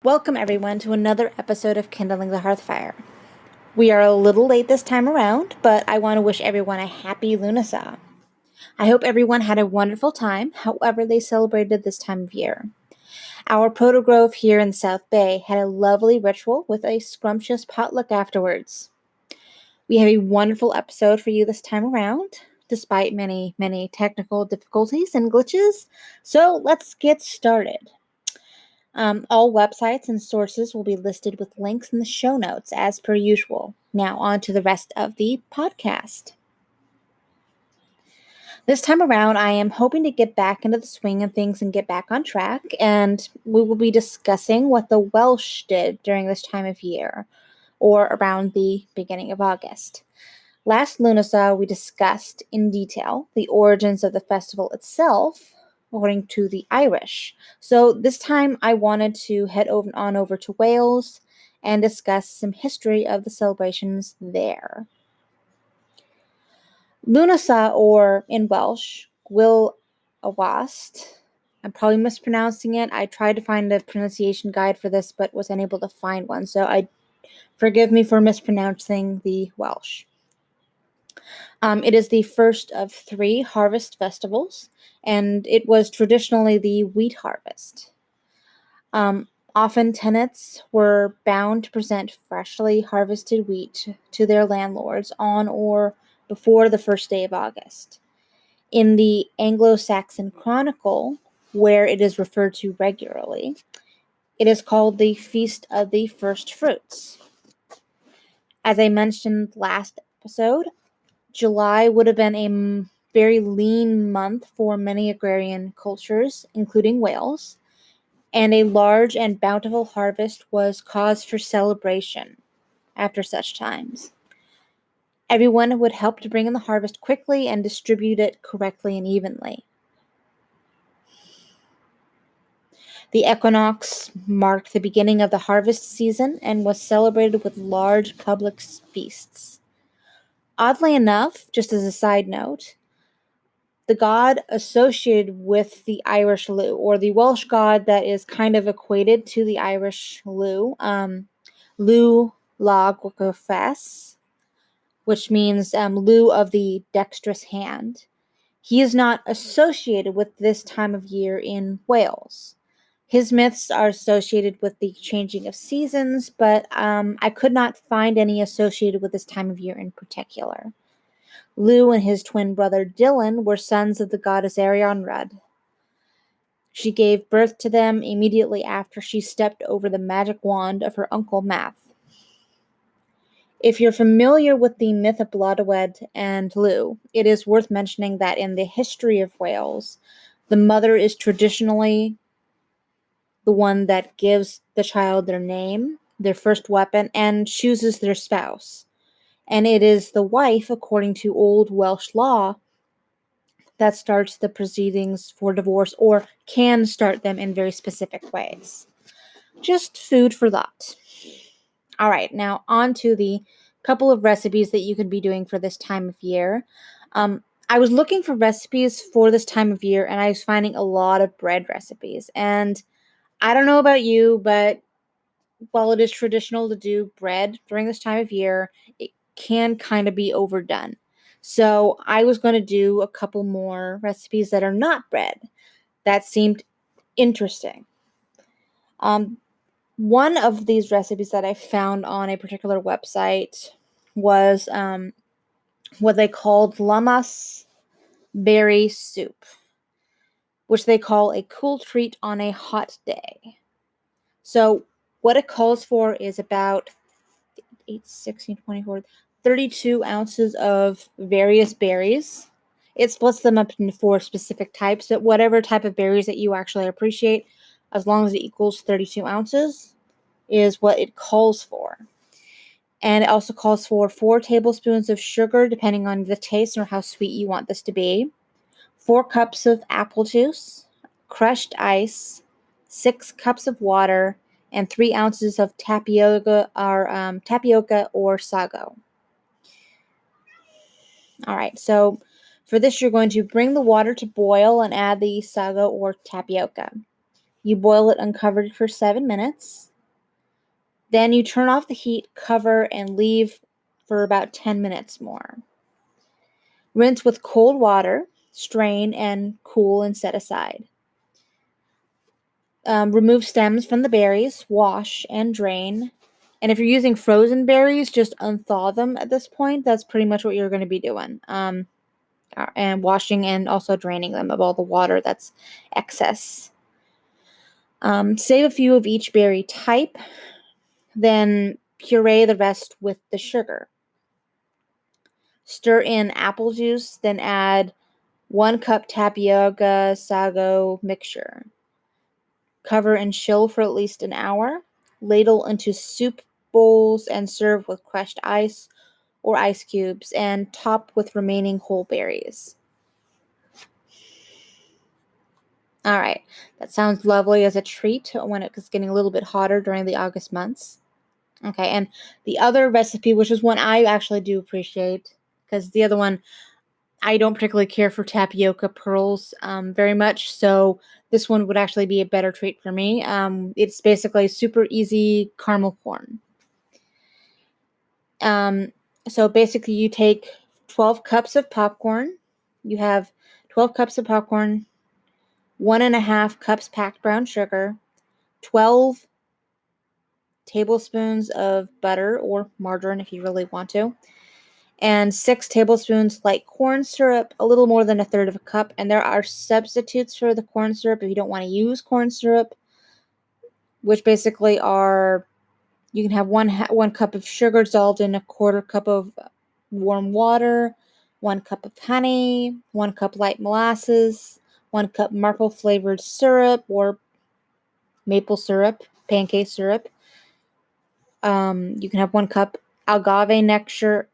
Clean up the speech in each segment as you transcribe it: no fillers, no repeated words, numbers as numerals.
Welcome everyone to another episode of Kindling the Hearthfire. We are a little late this time around, but I want to wish everyone a happy Lughnasadh. I hope everyone had a wonderful time, however they celebrated this time of year. Our Protogrove here in South Bay had a lovely ritual with a scrumptious potluck afterwards. We have a wonderful episode for you this time around, despite many technical difficulties and glitches, so let's get started. All websites and sources will be listed with links in the show notes as per usual. Now on to the rest of the podcast. This time around, I am hoping to get back into the swing of things and get back on track, and we will be discussing what the Welsh did during this time of year, or around the beginning of August. Last Lughnasadh, we discussed in detail the origins of the festival itself, according to the Irish. So this time I wanted to head on over to Wales and discuss some history of the celebrations there. Lughnasadh, or in Welsh, Gwyl y Wast. I'm probably mispronouncing it. I tried to find a pronunciation guide for this, but was unable to find one. So forgive me for mispronouncing the Welsh. It is the first of 3 harvest festivals, and it was traditionally the wheat harvest. Often tenants were bound to present freshly harvested wheat to their landlords on or before the first day of August. In the Anglo-Saxon Chronicle, where it is referred to regularly, it is called the Feast of the First Fruits. As I mentioned last episode, July would have been a very lean month for many agrarian cultures, including Wales, and a large and bountiful harvest was cause for celebration after such times. Everyone would help to bring in the harvest quickly and distribute it correctly and evenly. The equinox marked the beginning of the harvest season and was celebrated with large public feasts. Oddly enough, just as a side note, the god associated with the Irish Lugh, or the Welsh god that is kind of equated to the Irish Lugh, Lughnasadh, which means Lugh of the dexterous hand. He is not associated with this time of year in Wales. His myths are associated with the changing of seasons, but I could not find any associated with this time of year in particular. Lugh and his twin brother Dylan were sons of the goddess Arianrhod. She gave birth to them immediately after she stepped over the magic wand of her uncle Math. If you're familiar with the myth of Blodeuwedd and Lugh, it is worth mentioning that in the history of Wales, the mother is traditionally the one that gives the child their name, their first weapon, and chooses their spouse. And it is the wife, according to Old Welsh law, that starts the proceedings for divorce or can start them in very specific ways. Just food for thought. All right, now on to the couple of recipes that you could be doing for this time of year. I was looking for recipes for this time of year, and I was finding a lot of bread recipes. And I don't know about you, but while it is traditional to do bread during this time of year, it can kind of be overdone. So I was going to do a couple more recipes that are not bread. That seemed interesting. One of these recipes that I found on a particular website was what they called Lammas berry soup, which they call a cool treat on a hot day. So what it calls for is about 8, 16, 24, 32 ounces of various berries. It splits them up into 4 specific types, but whatever type of berries that you actually appreciate, as long as it equals 32 ounces, is what it calls for. And it also calls for 4 tablespoons of sugar, depending on the taste or how sweet you want this to be, 4 cups of apple juice, crushed ice, 6 cups of water, and 3 ounces of tapioca or sago. All right, so for this, you're going to bring the water to boil and add the sago or tapioca. You boil it uncovered for 7 minutes. Then you turn off the heat, cover, and leave for about 10 minutes more. Rinse with cold water, strain, and cool and set aside. Remove stems from the berries, wash, and drain. And if you're using frozen berries, just unthaw them at this point. That's pretty much what you're going to be doing. And washing and also draining them of all the water that's excess. Save a few of each berry type. Then puree the rest with the sugar. Stir in apple juice, then add 1 cup tapioca sago mixture. Cover and chill for at least an hour. Ladle into soup bowls and serve with crushed ice or ice cubes and top with remaining whole berries. All right, that sounds lovely as a treat when it's getting a little bit hotter during the August months. Okay, and the other recipe, which is one I actually do appreciate, because the other one, I don't particularly care for tapioca pearls very much, so this one would actually be a better treat for me. It's basically super easy caramel corn. So basically you take 12 cups of popcorn. You have 12 cups of popcorn, 1.5 cups packed brown sugar, 12 tablespoons of butter or margarine if you really want to, and 6 tablespoons light corn syrup, a little more than 1/3 of a cup. And there are substitutes for the corn syrup if you don't want to use corn syrup, which basically are, you can have 1 cup of sugar dissolved in 1/4 cup of warm water, 1 cup of honey, 1 cup light molasses, 1 cup maple flavored syrup or maple syrup, pancake syrup. You can have 1 cup agave nectar,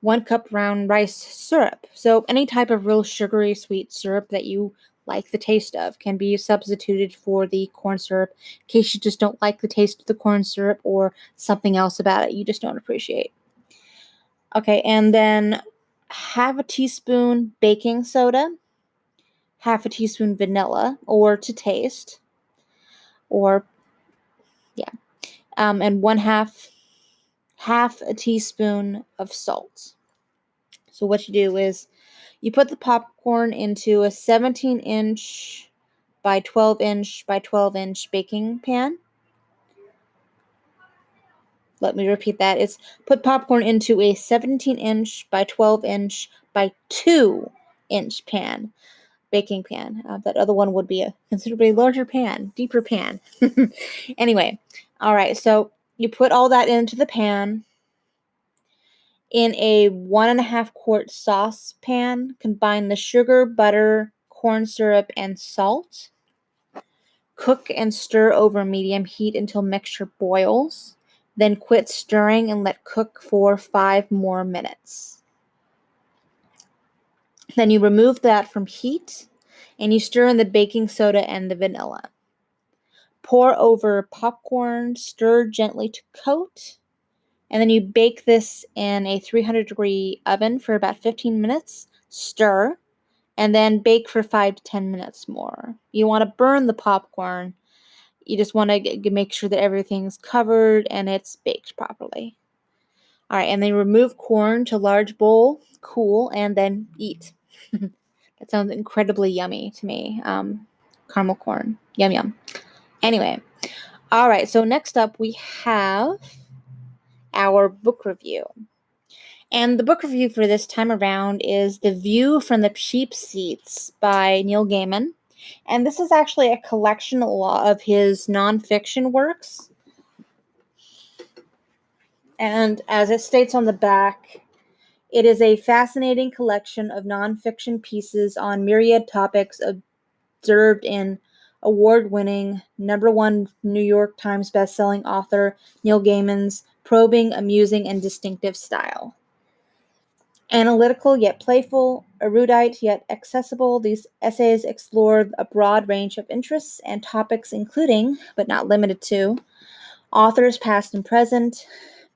1 cup brown rice syrup. So any type of real sugary sweet syrup that you like the taste of can be substituted for the corn syrup in case you just don't like the taste of the corn syrup or something else about it you just don't appreciate. Okay, and then 1/2 teaspoon baking soda, 1/2 teaspoon vanilla or to taste, or yeah, and 1/2 a teaspoon of salt. So what you do is you put the popcorn into a 17-inch by 12-inch by 12-inch baking pan. Let me repeat that. It's put popcorn into a 17-inch by 12-inch by 2-inch pan, baking pan. That other one would be a considerably larger pan, deeper pan. Anyway, all right, so you put all that into the pan. In a 1.5 quart saucepan, combine the sugar, butter, corn syrup, and salt. Cook and stir over medium heat until mixture boils. Then quit stirring and let cook for 5 more minutes. Then you remove that from heat and you stir in the baking soda and the vanilla. Pour over popcorn, stir gently to coat, and then you bake this in a 300-degree oven for about 15 minutes. Stir, and then bake for 5 to 10 minutes more. You want to burn the popcorn. You just want to make sure that everything's covered and it's baked properly. All right, and then remove corn to large bowl, cool, and then eat. That sounds incredibly yummy to me. Caramel corn. Yum, yum. Anyway, all right, so next up we have our book review. And the book review for this time around is The View from the Cheap Seats by Neil Gaiman. And this is actually a collection of his nonfiction works. And as it states on the back, it is a fascinating collection of nonfiction pieces on myriad topics observed in award-winning #1 New York Times bestselling author Neil Gaiman's probing, amusing, and distinctive style. Analytical yet playful, erudite yet accessible, these essays explore a broad range of interests and topics including, but not limited to, authors past and present,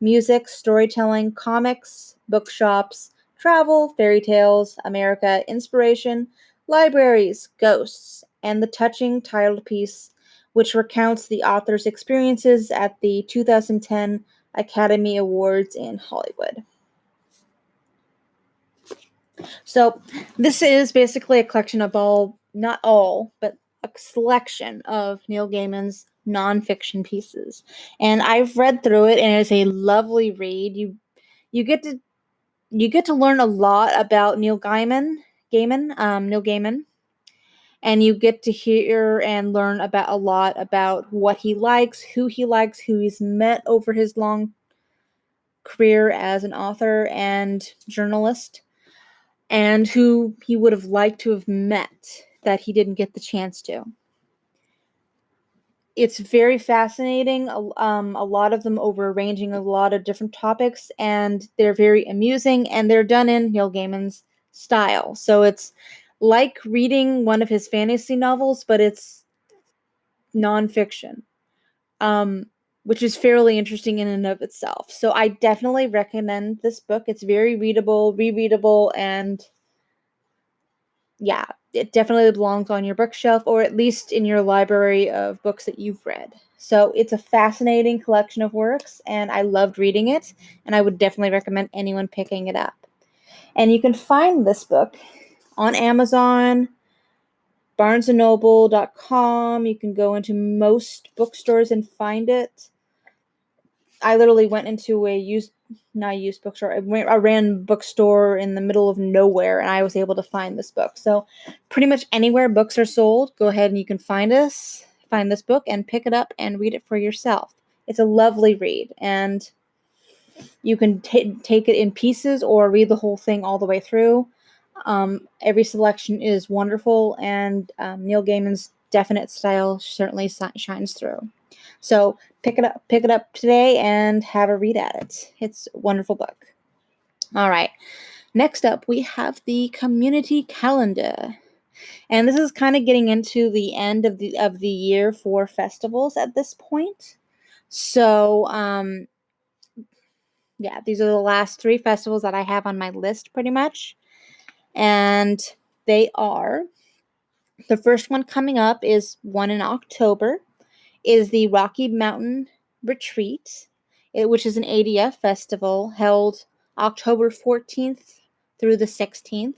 music, storytelling, comics, bookshops, travel, fairy tales, America, inspiration, libraries, ghosts, and the touching titled piece, which recounts the author's experiences at the 2010 Academy Awards in Hollywood. So this is basically a collection of not all, but a selection of Neil Gaiman's nonfiction pieces. And I've read through it, and it's a lovely read. You get to learn a lot about Neil Gaiman, and you get to hear and learn about a lot about what he likes, who he's met over his long career as an author and journalist, and who he would have liked to have met that he didn't get the chance to. It's very fascinating, a lot of them ranging a lot of different topics, and they're very amusing, and they're done in Neil Gaiman's style. So it's like reading one of his fantasy novels, but it's nonfiction, which is fairly interesting in and of itself. So I definitely recommend this book. It's very readable, rereadable, and yeah, it definitely belongs on your bookshelf, or at least in your library of books that you've read. So it's a fascinating collection of works, and I loved reading it, and I would definitely recommend anyone picking it up. And you can find this book on Amazon, barnesandnoble.com. You can go into most bookstores and find it. I literally went into a random bookstore in the middle of nowhere, and I was able to find this book. So pretty much anywhere books are sold, go ahead and you can find this book and pick it up and read it for yourself. It's a lovely read, and you can take it in pieces or read the whole thing all the way through. Every selection is wonderful, and Neil Gaiman's definite style certainly shines through. So pick it up today and have a read at it. It's a wonderful book. All right. Next up, we have the community calendar. And this is kind of getting into the end of the year for festivals at this point. So, yeah, these are the last 3 festivals that I have on my list pretty much. And they are, the first one coming up is one in October, is the Rocky Mountain Retreat, which is an ADF festival held October 14th through the 16th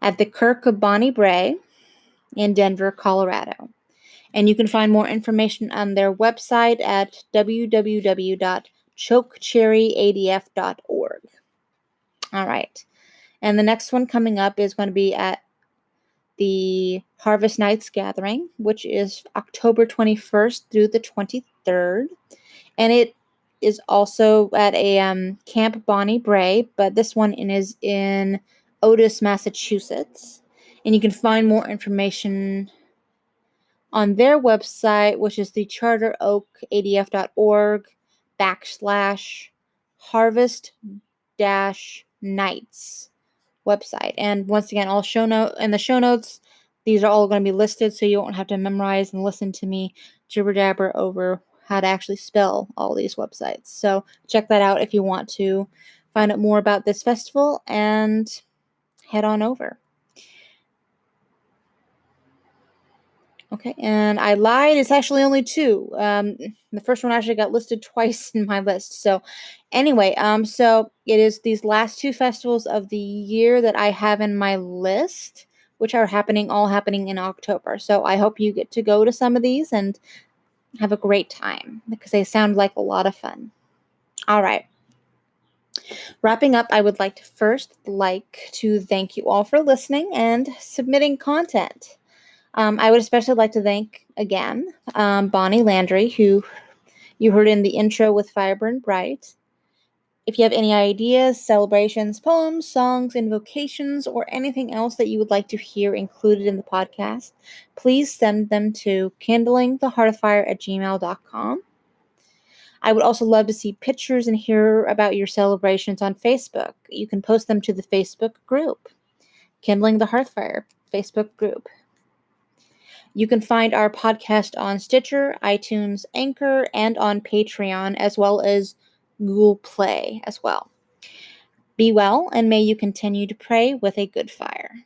at the Kirk of Bonnie Brae in Denver, Colorado. And you can find more information on their website at www.chokecherryadf.org. All right. And the next one coming up is going to be at the Harvest Nights Gathering, which is October 21st through the 23rd. And it is also at a Camp Bonnie Brae, but this one is in Otis, Massachusetts. And you can find more information on their website, which is the charteroakadf.org/harvest-nights website. And once again, in the show notes, these are all going to be listed, so you won't have to memorize and listen to me jibber jabber over how to actually spell all these websites. So check that out if you want to find out more about this festival, and head on over. Okay, and I lied. It's actually only 2. The first one actually got listed twice in my list. So anyway, so it is these last 2 festivals of the year that I have in my list, which are all happening in October. So I hope you get to go to some of these and have a great time, because they sound like a lot of fun. All right. Wrapping up, I would like to thank you all for listening and submitting content. I would especially like to thank, again, Bonnie Landry, who you heard in the intro with Fireburn Bright. If you have any ideas, celebrations, poems, songs, invocations, or anything else that you would like to hear included in the podcast, please send them to kindlingthehearthfire@gmail.com. I would also love to see pictures and hear about your celebrations on Facebook. You can post them to the Facebook group, Kindling the Hearthfire Facebook group. You can find our podcast on Stitcher, iTunes, Anchor, and on Patreon, as well as Google Play as well. Be well, and may you continue to pray with a good fire.